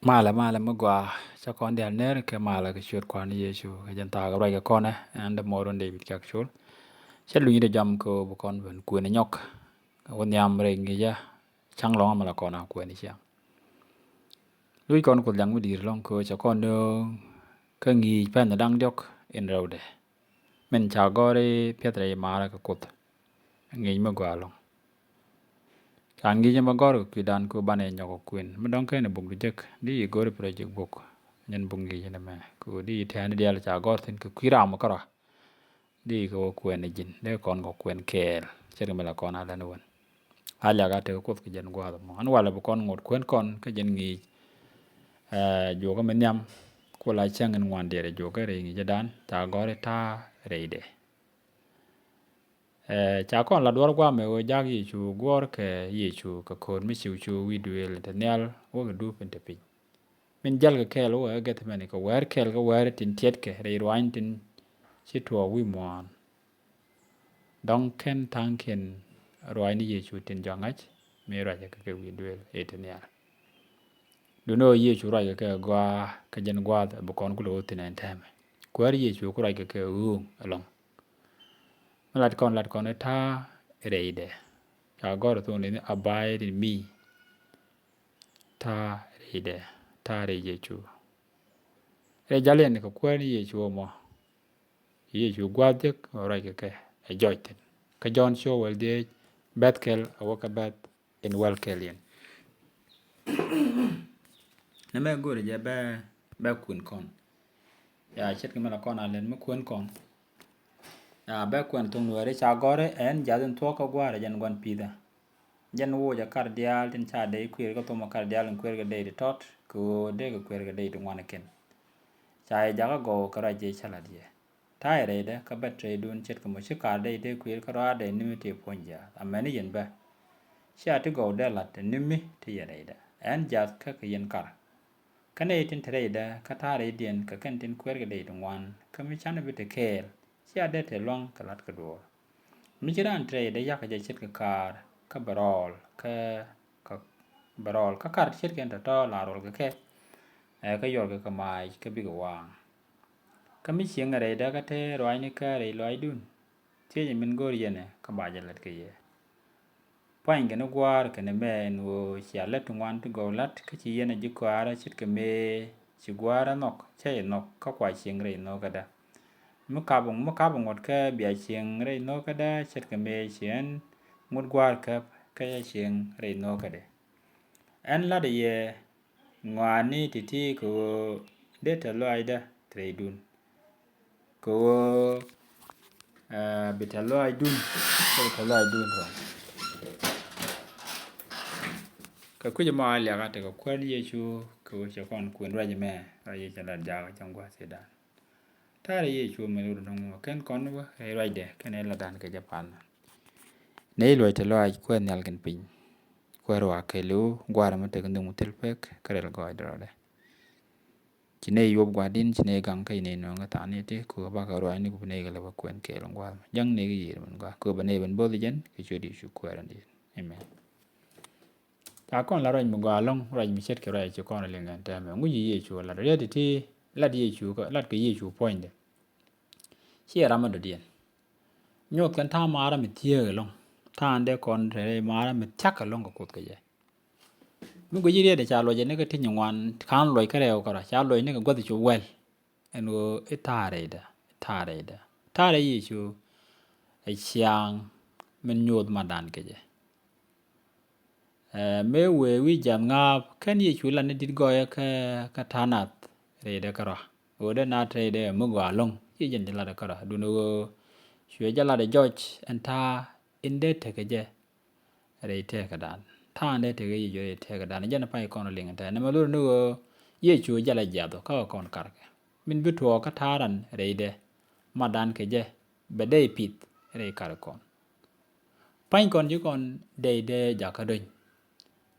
Mala magwa cha kon dia ner ke mala ke chur kwan Yesu ke janta ga rai ke kone and moron David kak chul cha lu de jam ko bu kon ben ku ne nyok won yam re ngi ja chang long mala kona ku ni cha lu kon ko yang mi dir long ko cha kon no ke ngi pen na dang diok in rode men cha gore pietre mara ke kut ngi magwa long Changi magor kidan ko bane nyoko queen medon kene bug jek di gore project book nyen bungi jene me ko di tan dial cha gor tin ko kira mo kara di ko kwen jin de kon ko kwen kel chere mela kon ala no won ala ga te ko jen gwa mo an wala bu kon ngot kwen kon ke jen ngi jo ko menyam ko la changen wan de jo ke re ngi jadan cha gore ta reide cha kon la dwar gwa me o jag yi chu gor ke yi chu ka kon mi chu chu wi duel te nyal wo ga du pen te pin min jal ga kel wo ga te mani ko wer kel ga wer tin tiet ke re rwain tin chi to wi mon dong ken tang ken rwain yi chu tin jangach me ra ka ke wi duel e te nyal du no yi chu ra ka gwa ka jen gwa bu kon ku lo tin en tame kwar yi chu ku ra ka ke u along lat kon ta reide cha gor to ni abide in me ta reide ta reide chu re jalen ko kwani ye chu mo ye chu gwadek ora ke e joyten ka jon show wel de betkel awaka bet in welkelian na me gore je be kun kon ya chet ke mala kon alen me kun kon ya be kun tung were cha gore en jaden to ko gware jan gon pida jan wo ja kardial tin cha de kwir ko to mo kardial en kwir ga de tot ko de ko kwir ga de ngwana ken cha ja go kara je chala die tai re de ka batre dun chet ko mo chika de kwir ka ra de ni te ponja amani yen ba sha to go de la te nimi te yere de en jat ka ka yen kar kane tin tre de ka ta re dien ka ken tin kwir ga de ngwan ka mi chan bi te kel sha de te long ka lat ka do mi jiran tre de ya ka je chet ka kar ka barol ka barol ka kar chet ken ta to la rol ka ke ka yor ka mai ka bi ga wang ka mi chieng re da ka te roi ni ka re loi dun che je min gor yene ka ba je lat ke ye pain ke no gwar ke ne men wo chia let ngwan tu go lat ka chi yene ji kwara chit ke me chi gwara nok che nok ka kwa chieng re no ka da mu ka bung ngot ka bia chieng re no ka da chit ke me chien ngut gwar ka ya chieng re no ka de en la de ye ngwani titi ko de ta loi da tre dun ko bitalo ai dun ko bitalo ai dun ro ka ku ma ya ga te ko kwali ye chu ko che kon ku ra je me ra ye cha la ja ga chang gwa se da ta re ye chu me ru dong ken kon wa ai ra de ken la dan ke japan ne lo te lo ai ku nyal ken pin ku ro ke lu gwa ra me te ken dum tel pek ka re go ai dro de chine yob gwa din chine gang kai ne no nga ta ne te ko ba ka ro ai ni ku ne ga la ba kwen ke long gwa jang ne gi man gwa ko ba ne ben bo jen ke chu di chu ku ra ndi amen ta kon la ro mi gwa long ro mi chet ke ro ai chu kon le ngan ta me ngu yi ye chu la re ti la di ye chu ko la ke ye chu point de chi ra ma do dien nyot kan ta ma ra mi tie long ta ande kon re ma ra mi chak long ko ke ye mi go yiri de cha lo je ne ke tin ngwan kan lo ke re ko ra cha lo ne ke go de chu wel en wo tare yi chu ai chiang men nyot ma dan ke je me we wi jam nga kan yi chu la ne dit go ya ka tanat re de ka ra o de na tre de mu gwa long yi jen de la de ka ra du no chue ja la de george en ta in de te ke je re te ka dan ta de te ke yi je te ka dan je na pa kon ling ta ne ma lu no ye chu ja la ja do ka kon kar ke min bi to ka ta ran re de ma dan ke je be de pit re kar kon pain kon ju kon de ja ka doi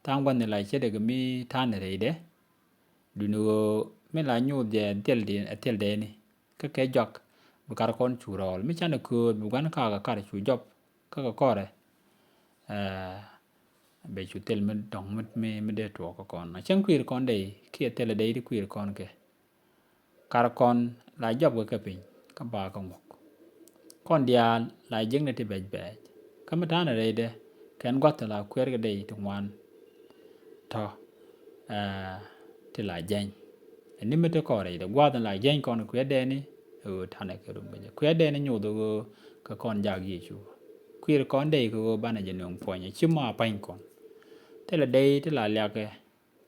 tang quan ne lai che de mi tan re de du no me la nyu de tel de ni ka ke jok bu kar kon chu rol mi chan ko bu gan ka chu job ka ko re be chu tel me dong me de to ko kon na chen queer kon de ki tel de di queer kon ke kar kon la job ke pin ka ba ka ngok kon dia la jeng ne ti be ka ma ta na de ken got la queer ke de tu wan to ti la jeng ni me te ko re de gwa la jeng kon queer de ni ta ne ke rum be queer de ni nyu do ka kon ja gi chu queer kon de ko ba na je nong po nya chi ma pa kon thế là đây tức là cái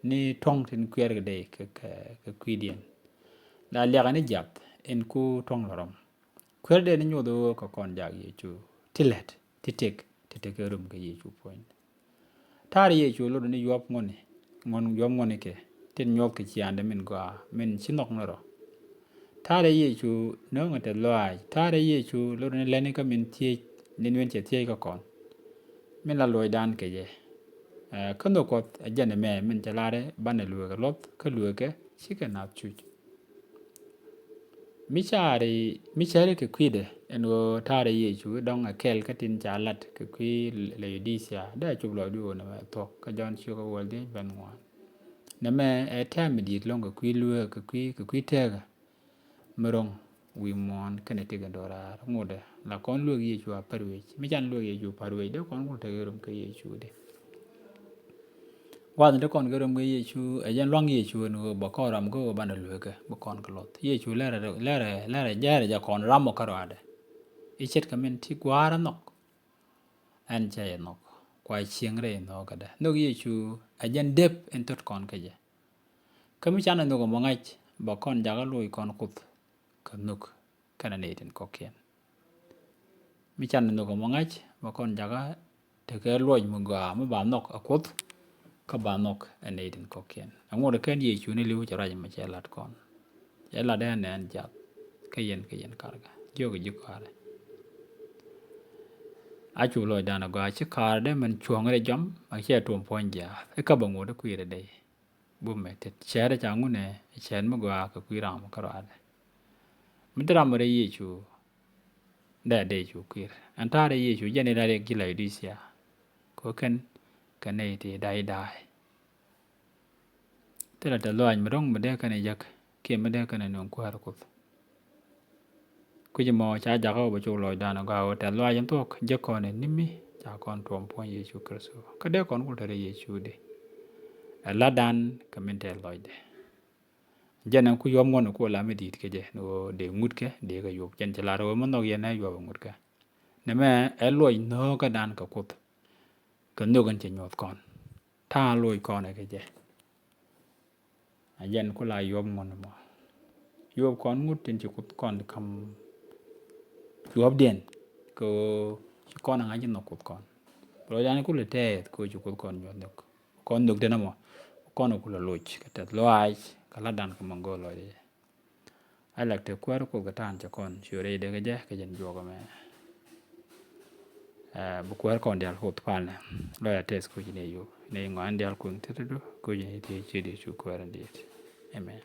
ni thong trên queer cái đây cái quy điển là cái này giáp en ku thong là rom queer đây nó nhiều đồ có con giả gì chú tilet titik cái rum cái gì chú point ta đi chú lúc này yop ngon yop ngon cái tên yop cái chi anh để mình qua mình xin nọc nữa rồi ta đi chú nếu mà tự loài ta đi chú lúc này lên cái mình chia nên mình chỉ chia cái con mình là loài đan cái gì kan do ko ajane me min jalare bane luwe lot ka luwe ke shike na chuj michare ke kwide eno tare ye chu dong a kel katin chalat ke kwi le yudisia da chublo du na to ka jon chu ko wolde ben wan na me e tam dit long kwi luwe ke kwi tega merong wi mon kene tiga dora ngode la kon luwe ye chu a parwe mi jan luwe ye chu parwe de kon ko tegerum ke ye chu de qua từ con cái rồng cái gì chú ở dân loang gì chú nó bỏ con ram có ban đầu lừa cái bỏ con cái lót gì chú lẽ ra giờ con ram một cái rồi đấy ít chết cái mình thì quá lắm nọc anh chạy nọc quay chiang rồi nó cái đấy nó gì chú ở dân đẹp anh tốt con cái gì cái mình chán nó có mong ai bỏ con giá cái lùi con cụt cái nục cái này đến có kiên mình chán nó có mong ai bỏ con giá cái thì cái lùi mình gà mới bảo nọc ở cụt ka ba nok en eden ko ken angore ken ye chu ne liu chara ma che lat kon che la de ne an jat ke yen karga jogo jukare a chu loy dana go a che kar de man chuong re jom a che tuom ponja e ka ba ngode ku ire de bu me te che re cha ngune chen ma go a ka ku ram ka ra de mitra mo re ye chu de chu ku an ta re ye chu je ne re ki lai di sia ko ken cái này thì đại tức là từ loài mà rong mà đeo cái này giặc kia mà đeo cái này nó qua rồi cứ mò cha giặc ở bên chỗ loài đàn nó gào từ loài giống tôi giặc con này nímí cha con trộm phong Giêsu Christ cái đeo con cũng thấy Giêsu đi là đàn cái mình thấy loài đấy giờ nó cứ yom ngon nó làm cái gì cái gì nó để ngút cái để cái yop chân chả là rồi mà nó yên này yop ngút cái nên mà ở loài nó cái đàn cái cột cái nó gần chỉ nhọt con tha loài con này cái gì dân có lại yom ngon mà yop con ngút trên chỉ con cầm yop điện có con ăn cái nó cột con rồi anh cũng lấy thế có chỉ cột con được thế nào mà con nó cũng là lôi cái tết loài cái lá đàn cái măng go loài đấy ai lạc thế qua có cái tan cho con sửa đây để cái dân vô cái mà bu qua con đi al hot pan này loài test có gì này yo này ngon đi al cũng thế đó có gì thì chỉ để chú qua rồi đi amen.